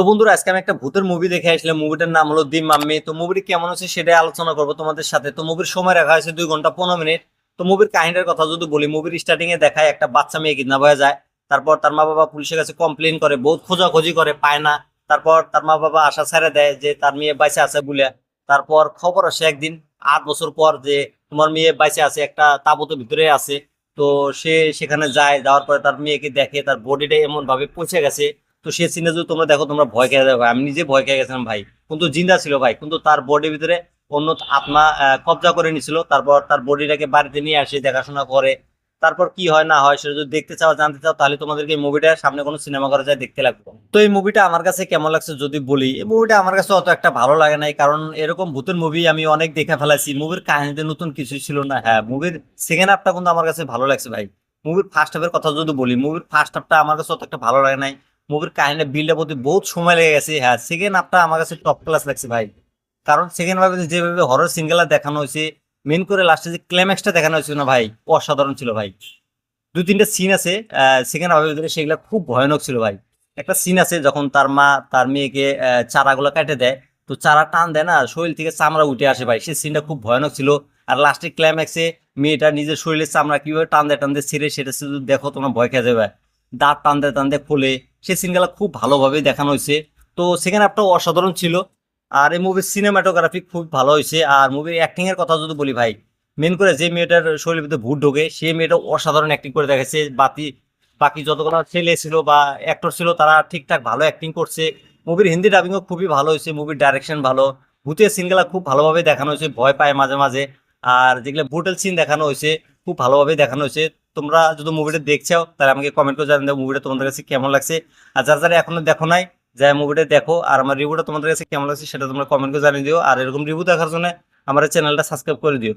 তো বন্ধুরা, আজকে আমি একটা ভূতের মুভি দেখে আসলাম। মুভিটার নাম হলো দি মাম্মি। তো মুভিটি কেমন হচ্ছে সেটাই আলোচনা করবো তোমাদের সাথে। তো মুভির সময় রাখা হয়েছে 2 ঘন্টা 15 মিনিট। তো মুভির কাহিনীর কথা যদি বলি, মুভির স্টার্টিং এ দেখায় একটা বাচ্চা মেয়ে কিডন্যাপ হয়ে যায়। তারপর তার মা বাবা পুলিশের কাছে কমপ্লেন করে, বহুত খোঁজাখুঁজি করে, পায় না। তারপর তার মা বাবা আশা ছেড়ে দেয় যে তার মেয়ে বাইসে আছে বলে। তারপর খবর আসে একদিন 8 বছর পর যে তোমার মেয়ে বাইসে আছে, একটা তাঁবুতের ভিতরে আছে। তো সে সেখানে যায়, যাওয়ার পরে তার মেয়েকে দেখে, তার বডিটা এমন ভাবে পচে গেছে। তো সে সিনে যদি তোমরা দেখো, তোমরা ভয় খেয়ে যাবে। আমি নিজে ভয় খেয়ে গেছিলাম ভাই। কিন্তু জিন্দা ছিল ভাই, কিন্তু তার বডির ভিতরে অন্য আত্মা কবজা করে নিছিল। তারপর তার বডিটাকে বাড়িতে নিয়ে আসে, দেখাশোনা করে। তারপর কি হয় না হয় সেটা যদি দেখতে চাও, জানতে চাও, তাহলে তোমাদেরকে এই মুভিটা সামনে কোনো সিনেমা ঘরে যায় দেখতে লাগবে। তো এই মুভিটা আমার কাছে কেমন লাগছে যদি বলি, এই মুভিটা আমার কাছে অত একটা ভালো লাগে নাই, কারণ এরকম ভূতের মুভি আমি অনেক দেখে ফেলাইছি। মুভির কাহিনীতে নতুন কিছুই ছিল না। হ্যাঁ, মুভির সেকেন্ড হাফটা কিন্তু আমার কাছে ভালো লাগছে ভাই। মুভির ফার্স্ট হাফের কথা যদি বলি, মুভির ফার্স্ট হাফটা আমার কাছে অত একটা ভালো লাগে নাই। মুভির কাহিনী বিল্ড আপ হতে বহুত সময় লেগে গেছে। হ্যাঁ, সেকেন্ড হাফটা আমার কাছে টপ ক্লাস লাগছে ভাই। কারণ সেকেন্ড হাফে যেভাবে হরর সিঙ্গেলা দেখানো হয়েছে, মেন করে লাস্টে যে ক্লাইম্যাক্সটা দেখানো হয়েছিল না ভাই, অসাধারণ ছিল ভাই। 2-3টা সিন আছে সেকেন্ড হাফের ভিতরে, সেগুলো খুব ভয়ানক ছিল ভাই। একটা সিন আছে যখন তার মা তার মেয়েকে চারাগুলো কেটে দেয়। তো চারা টান দেয় না, শরীর থেকে চামড়া উঠে আসে ভাই, সেই সিনটা খুব ভয়ানক ছিল। আর লাস্টে ক্লাইম্যাক্সে মেয়েটা নিজের শরীরের চামড়া কিভাবে টান দেয় ছিঁড়ে, সেটা শুধু দেখো, তোমরা ভয় খেয়ে যাবে। দাঁত টানতে খুলে, সেই সিনগুলো খুব ভালোভাবে দেখানো হয়েছে। তো সেকেন্ড হাফটাও অসাধারণ ছিল। আর এই মুভির সিনেমাটোগ্রাফি খুব ভালো হয়েছে। আর মুভির অ্যাক্টিং এর কথা যদি বলি ভাই, মেন করে যে মেয়েটার শরীরের ভিতরে ভূত ঢোকে, সেই মেয়েটা অসাধারণ অ্যাক্টিং করে দেখাচ্ছে। বাকি যতগুলো ছেলে ছিল বা অ্যাক্টর ছিল, তারা ঠিকঠাক ভালো অ্যাক্টিং করছে। মুভির হিন্দি ডাবিংও খুবই ভালো হয়েছে, মুভির ডাইরেকশন ভালো। ভূতের সিনগুলা খুব ভালোভাবে দেখানো হয়েছে, ভয় পায় মাঝে মাঝে। আর যেগুলো ব্রুটাল সিন দেখানো হয়েছে, খুব ভালোভাবে দেখানো হয়েছে। তোমরা যদি মুভিটা দেখছো, তাহলে আমাকে কমেন্ট করে জানিয়ে দাও মুভিটা তোমাদের কাছে কেমন লাগছে। আর যারা যারা এখনো দেখো নাই, যে মুভিটা দেখো। আর আমার রিভিউটা তোমাদের কাছে কেমন লাগছে সেটা তোমরা কমেন্ট করে জানিয়ে দিও। আর এরকম রিভিউ দেখার জন্য আমার চ্যানেলটা সাবস্ক্রাইব করে দিও।